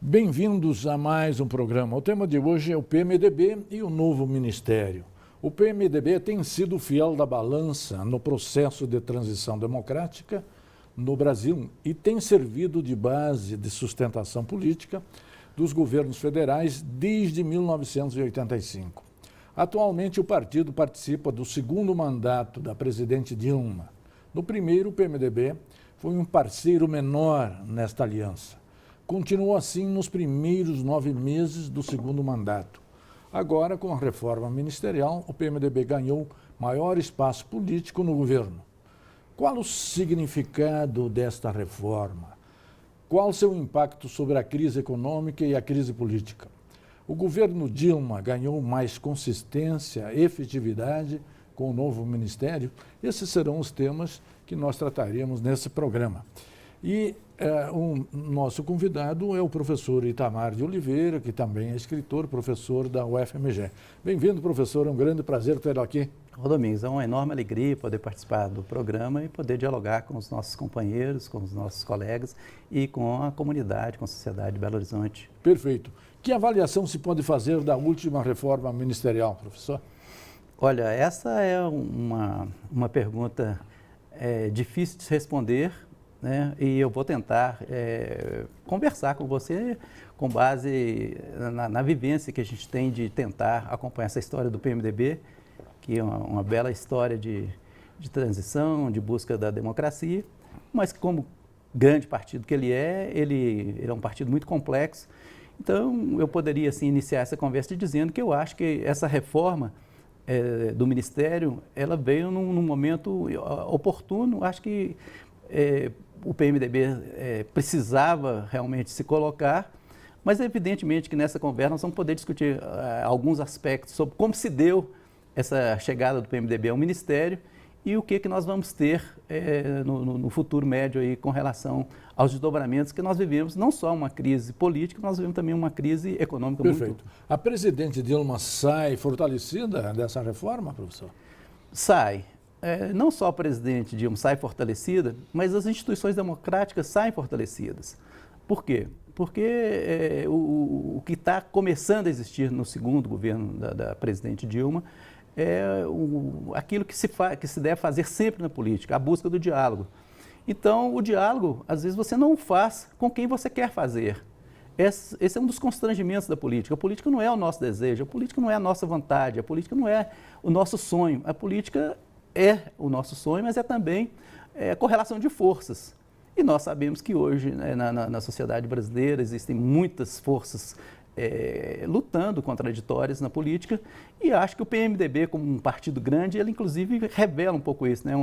Bem-vindos a mais um programa. O tema de hoje é o PMDB e o novo ministério. O PMDB tem sido fiel da balança no processo de transição democrática no Brasil e tem servido de base de sustentação política dos governos federais desde 1985. Atualmente, o partido participa do segundo mandato da presidente Dilma. No primeiro, o PMDB foi um parceiro menor nesta aliança. Continuou assim nos primeiros 9 meses do segundo mandato. Agora, com a reforma ministerial, o PMDB ganhou maior espaço político no governo. Qual o significado desta reforma? Qual o seu impacto sobre a crise econômica e a crise política? O governo Dilma ganhou mais consistência, efetividade com o novo ministério? Esses serão os temas que nós trataremos nesse programa. E o nosso convidado é o professor Itamar de Oliveira, que também é escritor, professor da UFMG. Bem-vindo, professor, é um grande prazer tê-lo aqui. Ô Domingos, é uma enorme alegria poder participar do programa e poder dialogar com os nossos companheiros, com os nossos colegas e com a comunidade, com a sociedade de Belo Horizonte. Perfeito. Que avaliação se pode fazer da última reforma ministerial, professor? Olha, essa é uma pergunta difícil de se responder, né? E eu vou tentar conversar com você com base na vivência que a gente tem de tentar acompanhar essa história do PMDB, que é uma bela história de transição, de busca da democracia, mas como grande partido que ele é um partido muito complexo. Então, eu poderia assim, iniciar essa conversa dizendo que eu acho que essa reforma do Ministério, ela veio num momento oportuno. Acho que o PMDB precisava realmente se colocar, mas evidentemente que nessa conversa nós vamos poder discutir alguns aspectos sobre como se deu essa chegada do PMDB ao Ministério e o que nós vamos ter no futuro médio aí com relação aos desdobramentos que nós vivemos, não só uma crise política, nós vivemos também uma crise econômica. Perfeito. A presidente Dilma sai fortalecida dessa reforma, professor? Sai. Não só a presidente Dilma sai fortalecida, mas as instituições democráticas saem fortalecidas. Por quê? Porque o que está começando a existir no segundo governo da presidente Dilma é aquilo que se deve fazer sempre na política, a busca do diálogo. Então, o diálogo, às vezes, você não faz com quem você quer fazer. Esse é um dos constrangimentos da política. A política não é o nosso desejo, a política não é a nossa vontade, a política não é o nosso sonho. A política é o nosso sonho, mas é também a correlação de forças. E nós sabemos que hoje, né, na sociedade brasileira, existem muitas forças lutando contraditórias na política, e acho que o PMDB, como um partido grande, ele inclusive revela um pouco isso, né?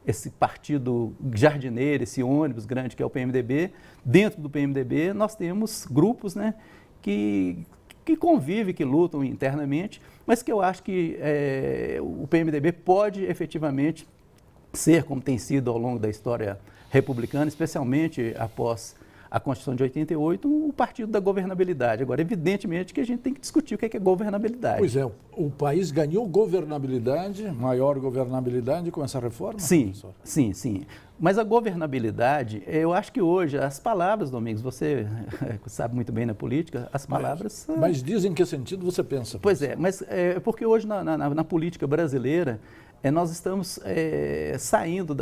Esse partido jardineiro, esse ônibus grande que é o PMDB. Dentro do PMDB nós temos grupos, né, que convivem, que lutam internamente, mas que eu acho que o PMDB pode efetivamente ser, como tem sido ao longo da história republicana, especialmente após a Constituição de 88, o partido da governabilidade. Agora, evidentemente que a gente tem que discutir o que é governabilidade. Pois é, o país ganhou governabilidade, maior governabilidade com essa reforma? Sim, professor? sim. Mas a governabilidade, eu acho que hoje, as palavras, Domingos, você sabe muito bem na política, as palavras... Mas dizem que sentido você pensa? Pois é, mas porque hoje na política brasileira, nós estamos saindo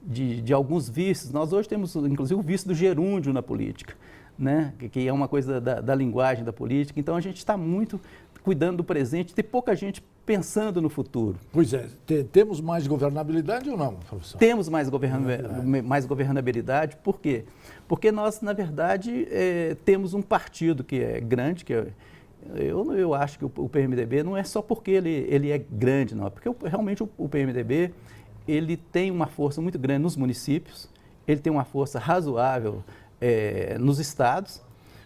de alguns vícios. Nós hoje temos, inclusive, o vício do gerúndio na política, né? Que é uma coisa da linguagem da política. Então, a gente está muito cuidando do presente, tem pouca gente pensando no futuro. Pois é. Temos mais governabilidade ou não, professor? Temos mais governabilidade. Por quê? Porque nós, na verdade, temos um partido que é grande, eu acho que o PMDB não é só porque ele é grande, não. É porque realmente o PMDB ele tem uma força muito grande nos municípios, ele tem uma força razoável nos estados,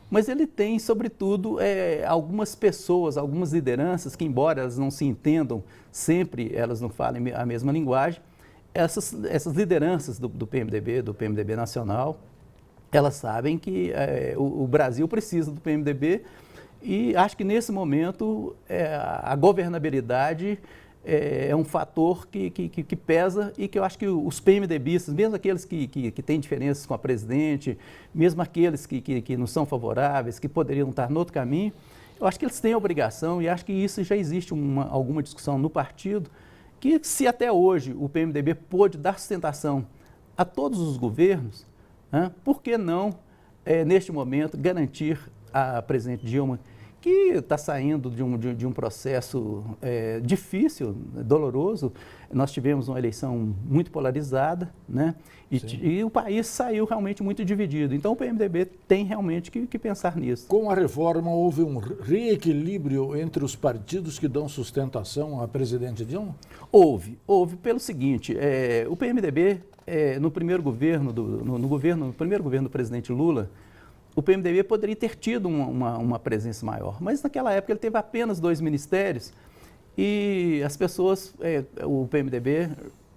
mas ele tem, sobretudo, algumas pessoas, algumas lideranças que, embora elas não se entendam sempre, elas não falem a mesma linguagem, essas lideranças do PMDB nacional, elas sabem que o Brasil precisa do PMDB. E acho que nesse momento a governabilidade é um fator que pesa e que eu acho que os PMDBistas, mesmo aqueles que têm diferenças com a presidente, mesmo aqueles que não são favoráveis, que poderiam estar no outro caminho, eu acho que eles têm a obrigação, e acho que isso já existe alguma discussão no partido, que se até hoje o PMDB pôde dar sustentação a todos os governos, por que não, neste momento, garantir à presidente Dilma, que está saindo de um processo difícil, doloroso. Nós tivemos uma eleição muito polarizada, né? E o país saiu realmente muito dividido. Então o PMDB tem realmente que pensar nisso. Com a reforma, houve um reequilíbrio entre os partidos que dão sustentação à presidente Dilma? Houve pelo seguinte, o PMDB, no primeiro governo no primeiro governo do presidente Lula, o PMDB poderia ter tido uma presença maior, mas naquela época ele teve apenas 2 ministérios e as pessoas, o PMDB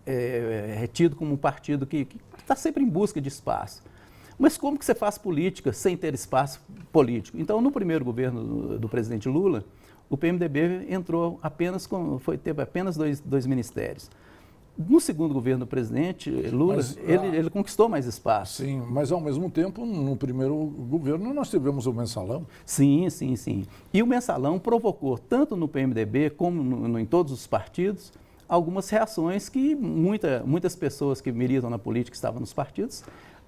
é tido como um partido que está sempre em busca de espaço. Mas como que você faz política sem ter espaço político? Então, no primeiro governo do presidente Lula, o PMDB entrou teve apenas dois ministérios. No segundo governo do presidente Lula, ele conquistou mais espaço. Sim, mas ao mesmo tempo, no primeiro governo, nós tivemos o mensalão. Sim. E o mensalão provocou, tanto no PMDB como em todos os partidos, algumas reações que muitas pessoas que militam na política, que estavam nos partidos,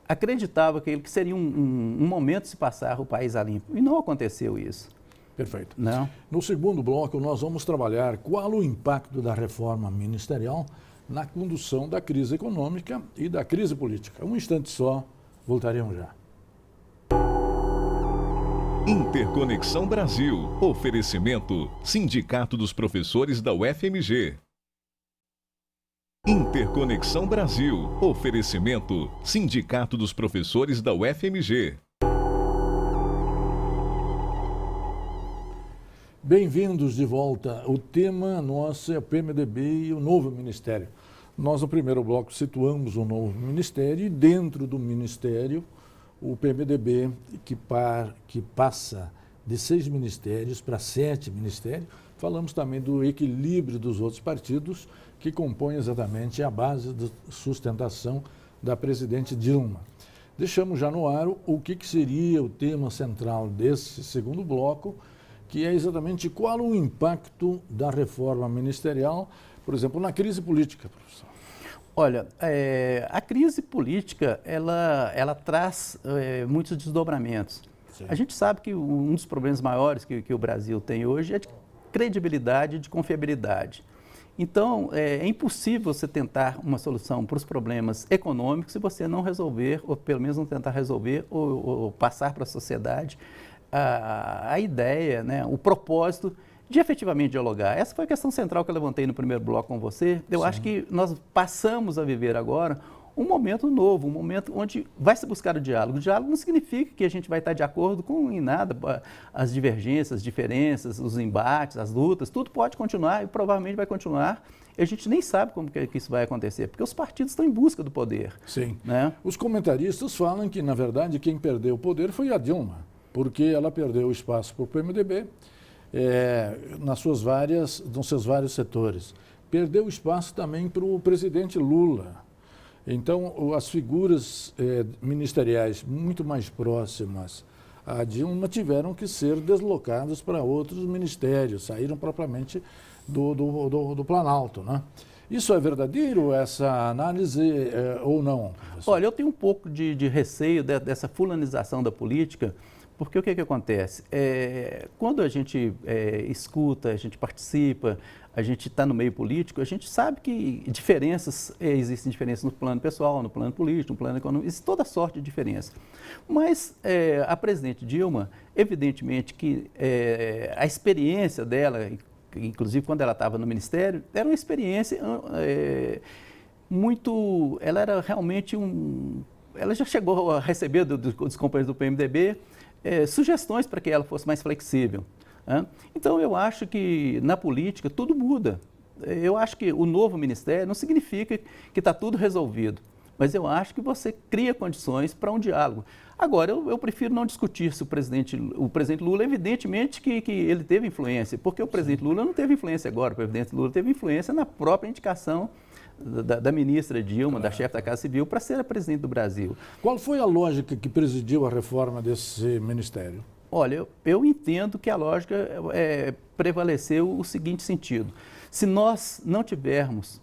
acreditavam que seria um momento de se passar o país a limpo. E não aconteceu isso. Perfeito. Não. No segundo bloco, nós vamos trabalhar qual o impacto da reforma ministerial na condução da crise econômica e da crise política. Um instante só, voltaremos já. Interconexão Brasil. Oferecimento Sindicato dos Professores da UFMG. Interconexão Brasil. Oferecimento Sindicato dos Professores da UFMG. Bem-vindos de volta. O tema nosso é o PMDB e o novo ministério. Nós, no primeiro bloco, situamos o novo ministério e dentro do ministério, o PMDB, que passa de 6 ministérios para 7 ministérios. Falamos também do equilíbrio dos outros partidos, que compõem exatamente a base de sustentação da presidente Dilma. Deixamos já no ar o que seria o tema central desse segundo bloco, que é exatamente qual o impacto da reforma ministerial, por exemplo, na crise política, professor. Olha, a crise política, ela traz muitos desdobramentos. Sim. A gente sabe que um dos problemas maiores que o Brasil tem hoje é de credibilidade e de confiabilidade. Então, é impossível você tentar uma solução para os problemas econômicos se você não resolver, ou pelo menos não tentar resolver, ou passar para a sociedade a ideia, né, o propósito de efetivamente dialogar. Essa foi a questão central que eu levantei no primeiro bloco com você. Eu acho que nós passamos a viver agora um momento novo, um momento onde vai se buscar o diálogo. O diálogo não significa que a gente vai estar de acordo em nada, as divergências, as diferenças, os embates, as lutas, tudo pode continuar e provavelmente vai continuar. A gente nem sabe como que isso vai acontecer, porque os partidos estão em busca do poder. Sim. Né? Os comentaristas falam que, na verdade, quem perdeu o poder foi a Dilma, porque ela perdeu o espaço para o PMDB nos seus vários setores. Perdeu espaço também para o presidente Lula. Então, as figuras ministeriais muito mais próximas a Dilma tiveram que ser deslocadas para outros ministérios, saíram propriamente do Planalto, né? Isso é verdadeiro, essa análise, ou não? Professor? Olha, eu tenho um pouco de receio dessa fulanização da política, porque o que acontece? Quando a gente escuta, a gente participa, a gente está no meio político, a gente sabe que existem diferenças no plano pessoal, no plano político, no plano econômico, existe toda sorte de diferença. Mas a presidente Dilma, evidentemente que a experiência dela, inclusive quando ela estava no Ministério, era uma experiência muito... Ela era realmente ela já chegou a receber dos companheiros do PMDB sugestões para que ela fosse mais flexível. Então, eu acho que na política tudo muda. Eu acho que o novo ministério não significa que está tudo resolvido, mas eu acho que você cria condições para um diálogo. Agora, eu prefiro não discutir se o presidente Lula, evidentemente que ele teve influência, porque o presidente Lula não teve influência agora, o presidente Lula teve influência na própria indicação da ministra Dilma, da chefe da Casa Civil, para ser a presidente do Brasil. Qual foi a lógica que presidiu a reforma desse ministério? Olha, eu entendo que a lógica prevaleceu o seguinte sentido. Se nós não tivermos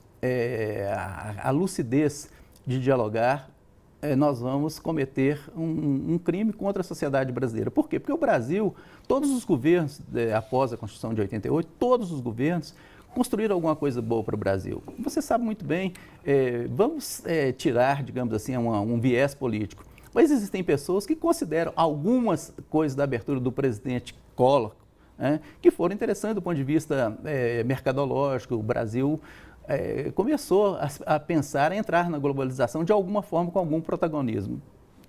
a lucidez de dialogar, nós vamos cometer um crime contra a sociedade brasileira. Por quê? Porque o Brasil, todos os governos, após a Constituição de 88, todos os governos construíram alguma coisa boa para o Brasil. Você sabe muito bem, vamos tirar, digamos assim, um viés político. Mas existem pessoas que consideram algumas coisas da abertura do presidente Collor, que foram interessantes do ponto de vista mercadológico. O Brasil começou a pensar em entrar na globalização de alguma forma, com algum protagonismo.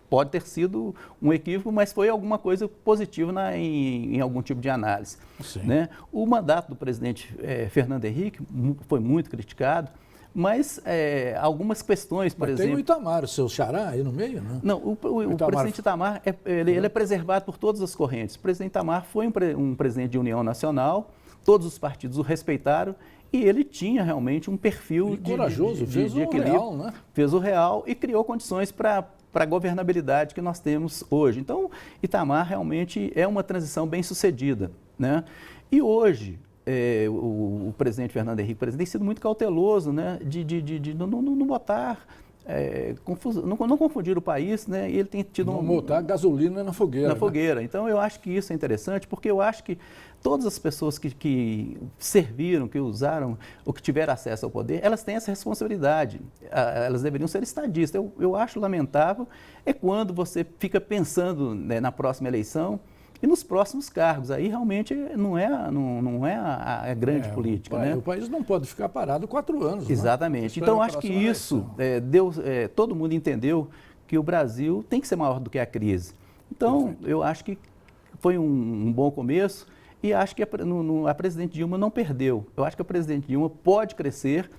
Pode ter sido um equívoco, mas foi alguma coisa positiva em algum tipo de análise. Né? O mandato do presidente Fernando Henrique foi muito criticado, mas algumas questões, por exemplo... Tem o Itamar, o seu xará aí no meio, né? Não, o presidente Itamar, ele é preservado por todas as correntes. O presidente Itamar foi um presidente de união nacional, todos os partidos o respeitaram, e ele tinha realmente um perfil corajoso, fez o real, né? Fez o real e criou condições para a governabilidade que nós temos hoje. Então, Itamar realmente é uma transição bem sucedida, né? E hoje, o presidente Fernando Henrique tem sido muito cauteloso, né, de não botar... não confundir o país, né? E ele tem tido não botar gasolina na fogueira. Na fogueira. Então, eu acho que isso é interessante, porque eu acho que todas as pessoas que serviram, que usaram, ou que tiveram acesso ao poder, elas têm essa responsabilidade. Elas deveriam ser estadistas. Eu acho lamentável quando você fica pensando, né, na próxima eleição e nos próximos cargos. Aí realmente não é a grande política. Né? O país não pode ficar parado 4 anos. Exatamente. Então, acho que isso todo mundo entendeu que o Brasil tem que ser maior do que a crise. Então, perfeito. Eu acho que foi um bom começo e acho que a presidente Dilma não perdeu. Eu acho que a presidente Dilma pode crescer.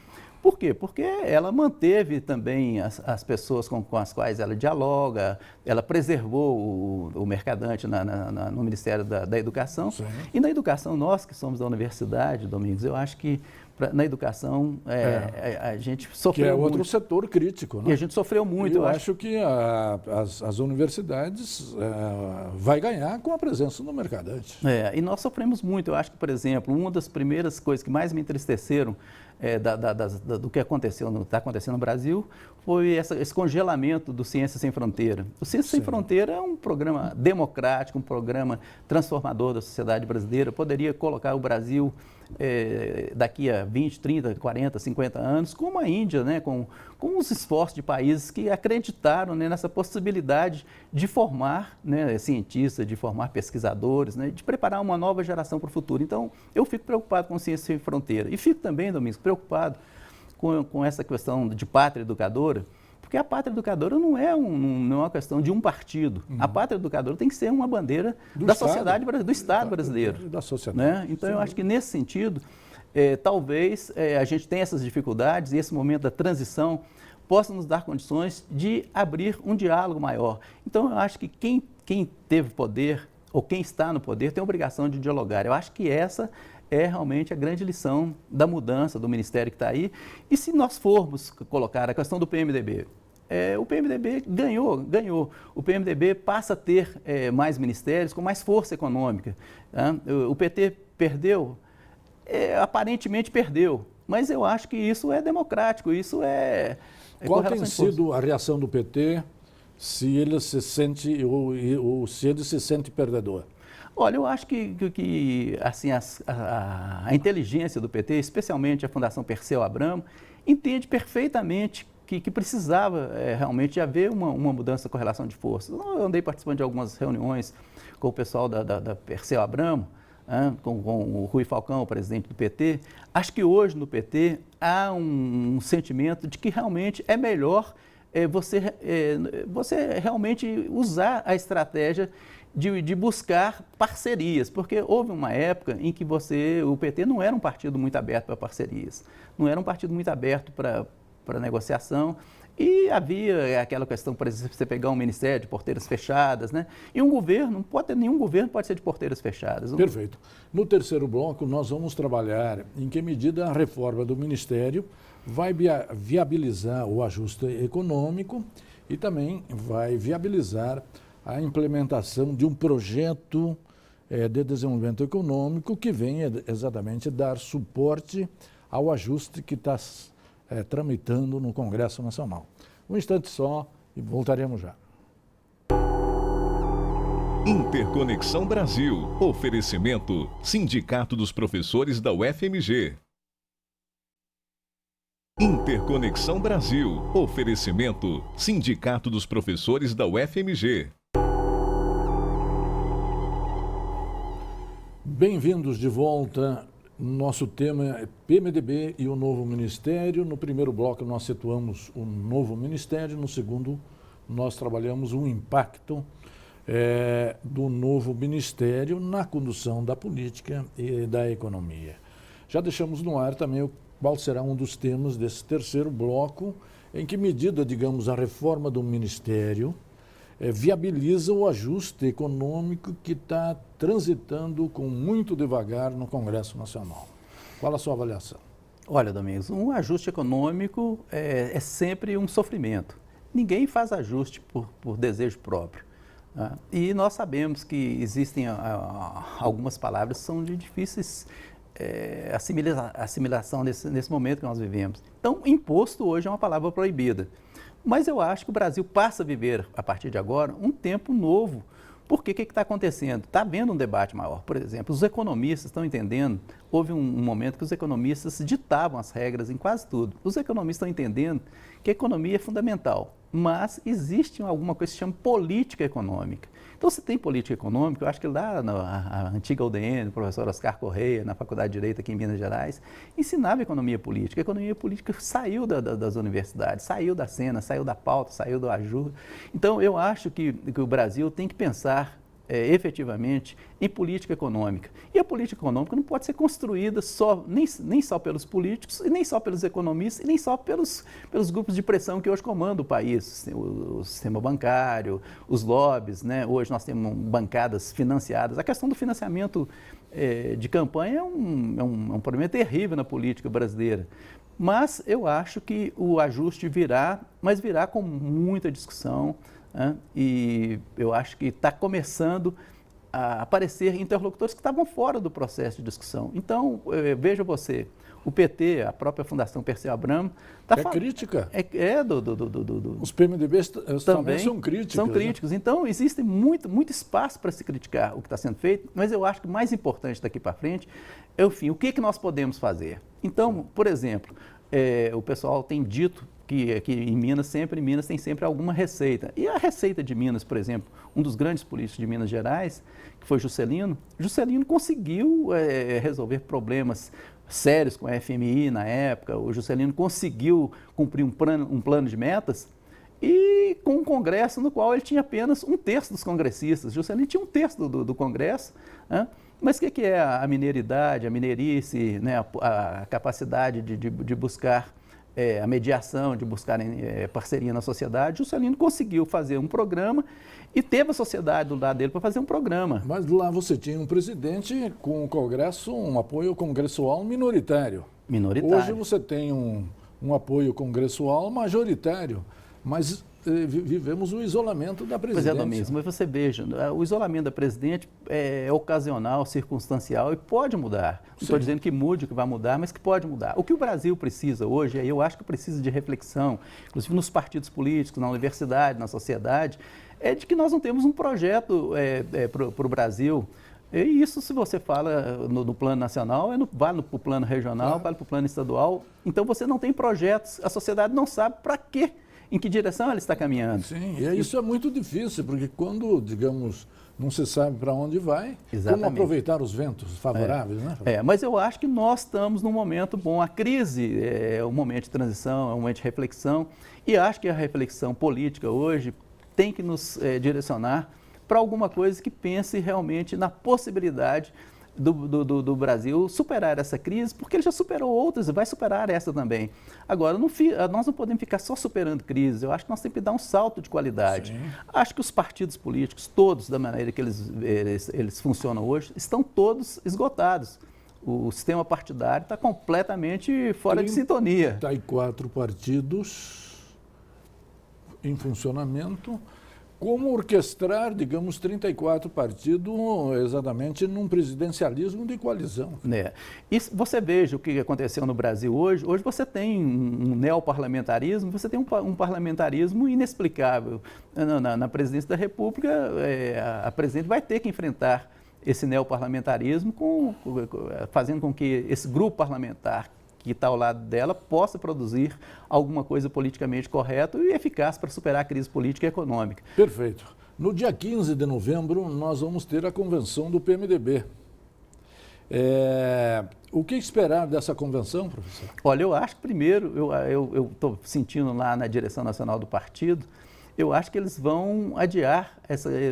Por quê? Porque ela manteve também as pessoas com as quais ela dialoga, ela preservou o mercadante no Ministério da Educação. Sim. E na educação, nós que somos da universidade, Domingos, eu acho que na educação a gente sofreu muito. Que é outro setor crítico, né? E a gente sofreu muito. Eu acho que as universidades vai ganhar com a presença do mercadante. E nós sofremos muito. Eu acho que, por exemplo, uma das primeiras coisas que mais me entristeceram do que está acontecendo no Brasil foi esse congelamento do Ciência Sem Fronteira. O Ciência Sem Fronteira é um programa democrático, um programa transformador da sociedade brasileira, poderia colocar o Brasil daqui a 20, 30, 40, 50 anos, como a Índia, né, com os esforços de países que acreditaram, né, nessa possibilidade de formar, né, cientistas, de formar pesquisadores, né, de preparar uma nova geração para o futuro. Então, eu fico preocupado com Ciência Sem Fronteira. E fico também, Domingos, preocupado com essa questão de pátria educadora, porque a pátria educadora não é uma questão de um partido. A pátria educadora tem que ser uma bandeira do Estado brasileiro. Da sociedade. Né? Então, eu acho que nesse sentido, talvez a gente tenha essas dificuldades e esse momento da transição possa nos dar condições de abrir um diálogo maior. Então, eu acho que quem teve poder ou quem está no poder tem a obrigação de dialogar. Eu acho que essa é realmente a grande lição da mudança do Ministério que está aí. E se nós formos colocar a questão do PMDB, o PMDB ganhou. O PMDB passa a ter mais ministérios com mais força econômica. Tá? O PT perdeu, aparentemente perdeu, mas eu acho que isso é democrático, isso Qual tem sido a reação do PT se ele se sente ou se ele se sente perdedor? Olha, eu acho que assim, a inteligência do PT, especialmente a Fundação Perseu Abramo, entende perfeitamente que precisava realmente haver uma mudança com relação de forças. Eu andei participando de algumas reuniões com o pessoal da Perseu Abramo, com o Rui Falcão, o presidente do PT. Acho que hoje no PT há um sentimento de que realmente é melhor você realmente usar a estratégia de buscar parcerias, porque houve uma época em que o PT não era um partido muito aberto para parcerias, não era um partido muito aberto para negociação, E havia aquela questão, por exemplo, você pegar um ministério de porteiras fechadas, né? E um governo, não pode ter nenhum governo pode ser de porteiras fechadas. Perfeito. No terceiro bloco, nós vamos trabalhar em que medida a reforma do Ministério vai viabilizar o ajuste econômico e também vai viabilizar a implementação de um projeto de desenvolvimento econômico que venha exatamente dar suporte ao ajuste que está tramitando no Congresso Nacional. Um instante só e voltaremos já. Interconexão Brasil. Oferecimento Sindicato dos Professores da UFMG. Interconexão Brasil. Oferecimento Sindicato dos Professores da UFMG. Bem-vindos de volta. Nosso tema é PMDB e o novo ministério. No primeiro bloco nós situamos o novo ministério, no segundo nós trabalhamos o impacto do novo ministério na condução da política e da economia. Já deixamos no ar também qual será um dos temas desse terceiro bloco, em que medida, digamos, a reforma do ministério viabiliza o ajuste econômico que está transitando com muito devagar no Congresso Nacional. Qual a sua avaliação? Olha, Domingos, um ajuste econômico é sempre um sofrimento. Ninguém faz ajuste por desejo próprio. Tá? E nós sabemos que existem algumas palavras que são de difíceis assimilação nesse momento que nós vivemos. Então, imposto hoje é uma palavra proibida. Mas eu acho que o Brasil passa a viver, a partir de agora, um tempo novo. Porque o que está acontecendo? Está havendo um debate maior. Por exemplo, os economistas estão entendendo, houve um momento que os economistas ditavam as regras em quase tudo. Os economistas estão entendendo que a economia é fundamental, mas existe alguma coisa que se chama política econômica. Então, se tem política econômica, eu acho que lá na antiga UDN, o professor Oscar Correia, na Faculdade de Direito aqui em Minas Gerais, ensinava economia política. A economia política saiu das universidades, saiu da cena, saiu da pauta, saiu do ajuda. Então, eu acho que o Brasil tem que pensar efetivamente em política econômica. E a política econômica não pode ser construída nem só pelos políticos, e nem só pelos economistas, e nem só pelos grupos de pressão que hoje comandam o país, o sistema bancário, os lobbies, né? Hoje nós temos bancadas financiadas. A questão do financiamento de campanha é um problema terrível na política brasileira. Mas eu acho que o ajuste virá, mas virá com muita discussão, e eu acho que está começando a aparecer interlocutores que estavam fora do processo de discussão. Então, veja você, o PT, a própria Fundação Perseu Abramo... crítica. Os PMDBs também são críticos. São críticos. Né? Então, existe muito espaço para se criticar o que está sendo feito, mas eu acho que o mais importante daqui para frente é, enfim, o que nós podemos fazer. Então, por exemplo, o pessoal tem dito que aqui em Minas tem sempre alguma receita. E a receita de Minas, por exemplo, um dos grandes políticos de Minas Gerais, que foi Juscelino conseguiu resolver problemas sérios com a FMI na época. O Juscelino conseguiu cumprir um plano de metas e com um Congresso no qual ele tinha apenas 1/3 dos congressistas. Juscelino tinha 1/3 do Congresso, né? Mas o que é a mineiridade, a mineirice, né? a capacidade de buscar a mediação, de buscarem parceria na sociedade? Juscelino conseguiu fazer um programa e teve a sociedade do lado dele para fazer um programa. Mas lá você tinha um presidente com o Congresso, um apoio congressual minoritário. Hoje você tem um apoio congressual majoritário, mas vivemos o isolamento da presidência. Pois é, Domingos, mas você veja, o isolamento da presidente é ocasional, circunstancial e pode mudar. Não estou dizendo que mude, que vai mudar, mas que pode mudar. O que o Brasil precisa hoje, eu acho que precisa de reflexão, inclusive nos partidos políticos, na universidade, na sociedade, é de que nós não temos um projeto para o Brasil. E isso, se você fala no plano nacional, vale para o plano regional, vale para o plano estadual. Então, você não tem projetos, a sociedade não sabe para quê. Em que direção ela está caminhando? Sim, e isso é muito difícil, porque quando, digamos, não se sabe para onde vai, Exatamente. Como aproveitar os ventos favoráveis, né? Mas eu acho que nós estamos num momento bom. A crise é um momento de transição, é um momento de reflexão, e acho que a reflexão política hoje tem que nos direcionar para alguma coisa que pense realmente na possibilidade do Brasil superar essa crise, porque ele já superou outras e vai superar essa também. Agora, nós não podemos ficar só superando crise, eu acho que nós temos que dar um salto de qualidade. Sim. Acho que os partidos políticos, todos da maneira que eles funcionam hoje, estão todos esgotados. O sistema partidário está completamente fora de sintonia. 34 partidos em funcionamento. Como orquestrar, digamos, 34 partidos exatamente num presidencialismo de coalizão? E você veja o que aconteceu no Brasil hoje. Hoje você tem um neoparlamentarismo, você tem um parlamentarismo inexplicável. Na presidência da República, a presidente vai ter que enfrentar esse neoparlamentarismo, fazendo com que esse grupo parlamentar que está ao lado dela possa produzir alguma coisa politicamente correta e eficaz para superar a crise política e econômica. Perfeito. No dia 15 de novembro, nós vamos ter a convenção do PMDB. O que esperar dessa convenção, professor? Olha, eu acho que primeiro, eu estou sentindo lá na direção nacional do partido, eu acho que eles vão adiar,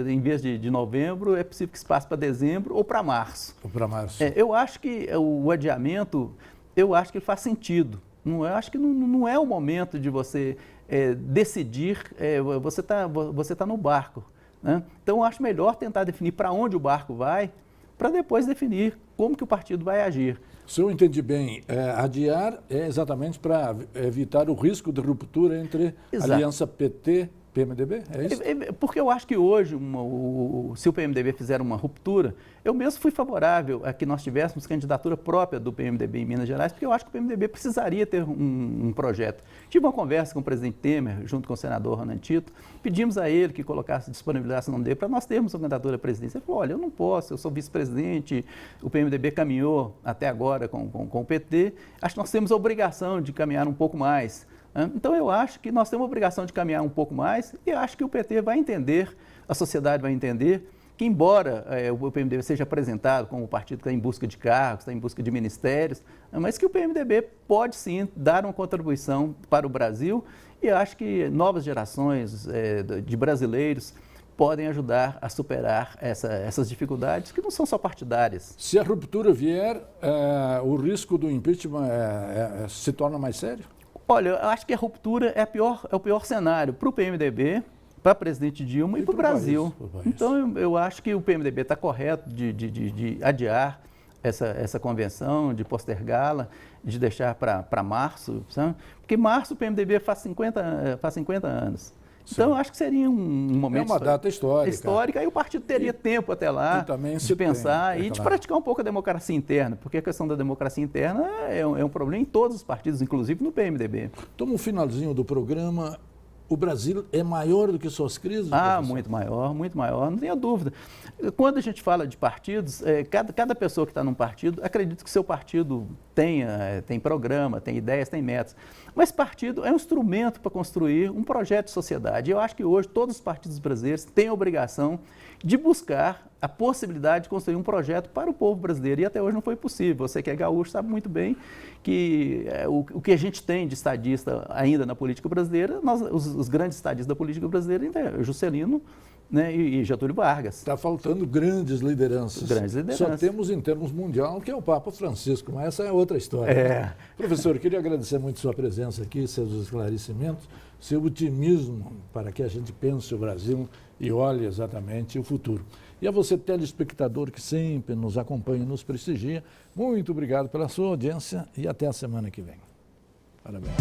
em vez de novembro, é possível que se passe para dezembro ou para março. Ou para março. Eu acho que o adiamento, eu acho que faz sentido. Eu acho que não é o momento de você decidir, você tá no barco, né? Então, eu acho melhor tentar definir para onde o barco vai, para depois definir como que o partido vai agir. Se eu entendi bem, adiar é exatamente para evitar o risco de ruptura entre a aliança PT-PMDB? É isso? Porque eu acho que hoje, se o PMDB fizer uma ruptura, eu mesmo fui favorável a que nós tivéssemos candidatura própria do PMDB em Minas Gerais, porque eu acho que o PMDB precisaria ter um projeto. Tive uma conversa com o presidente Temer, junto com o senador Ronan Tito, pedimos a ele que colocasse, disponibilizasse o nome dele para nós termos uma candidatura à presidência. Ele falou, olha, eu não posso, eu sou vice-presidente, o PMDB caminhou até agora com o PT, acho que nós temos a obrigação de caminhar um pouco mais. Então, eu acho que nós temos a obrigação de caminhar um pouco mais e acho que o PT vai entender, a sociedade vai entender, que embora o PMDB seja apresentado como um partido que está em busca de cargos, está em busca de ministérios, mas que o PMDB pode sim dar uma contribuição para o Brasil e acho que novas gerações de brasileiros podem ajudar a superar essas dificuldades que não são só partidárias. Se a ruptura vier, o risco do impeachment se torna mais sério? Olha, eu acho que a ruptura é o pior cenário para o PMDB, para a presidente Dilma e para o Brasil. Então, eu acho que o PMDB está correto de adiar essa convenção, de postergá-la, de deixar para março, sabe? Porque março o PMDB faz 50 anos. Então, eu acho que seria um momento... É uma data histórica. Histórica, aí o partido teria tempo até lá de pensar e de praticar um pouco a democracia interna, porque a questão da democracia interna é um problema em todos os partidos, inclusive no PMDB. Então, no finalzinho do programa, o Brasil é maior do que suas crises? Muito maior, não tenha dúvida. Quando a gente fala de partidos, cada pessoa que está num partido, acredita que seu partido tem programa, tem ideias, tem metas. Mas partido é um instrumento para construir um projeto de sociedade. Eu acho que hoje todos os partidos brasileiros têm a obrigação de buscar a possibilidade de construir um projeto para o povo brasileiro. E até hoje não foi possível. Você que é gaúcho sabe muito bem que o que a gente tem de estadista ainda na política brasileira, os grandes estadistas da política brasileira ainda é Juscelino, né, e Getúlio Vargas. Está faltando grandes lideranças. Grandes lideranças. Só temos em termos mundial, que é o Papa Francisco, mas essa é outra história. Professor, queria agradecer muito sua presença aqui, seus esclarecimentos, seu otimismo para que a gente pense o Brasil e olhe exatamente o futuro. E a você, telespectador, que sempre nos acompanha e nos prestigia, muito obrigado pela sua audiência e até a semana que vem. Parabéns.